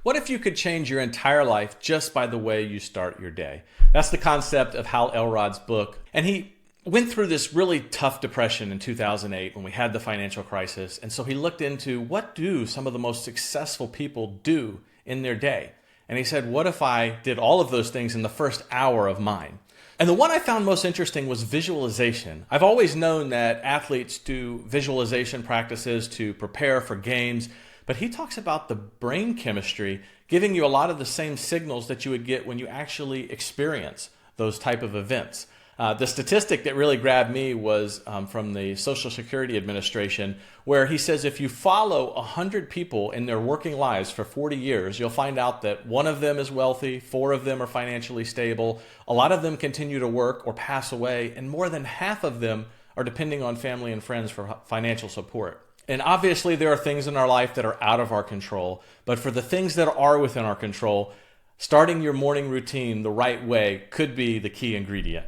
What if you could change your entire life just by the way you start your day? That's the concept of Hal Elrod's book. And he went through this really tough depression in 2008 when we had the financial crisis. And so he looked into what do some of the most successful people do in their day. And he said, what if I did all of those things in the first hour of mine? And the one I found most interesting was visualization. I've always known that athletes do visualization practices to prepare for games, but he talks about the brain chemistry giving you a lot of the same signals that you would get when you actually experience those type of events. The statistic that really grabbed me was from the Social Security Administration, where he says if you follow 100 people in their working lives for 40 years, you'll find out that one of them is wealthy, 4 of them are financially stable, a lot of them continue to work or pass away, and more than half of them are depending on family and friends for financial support. And obviously there are things in our life that are out of our control, but for the things that are within our control, starting your morning routine the right way could be the key ingredient.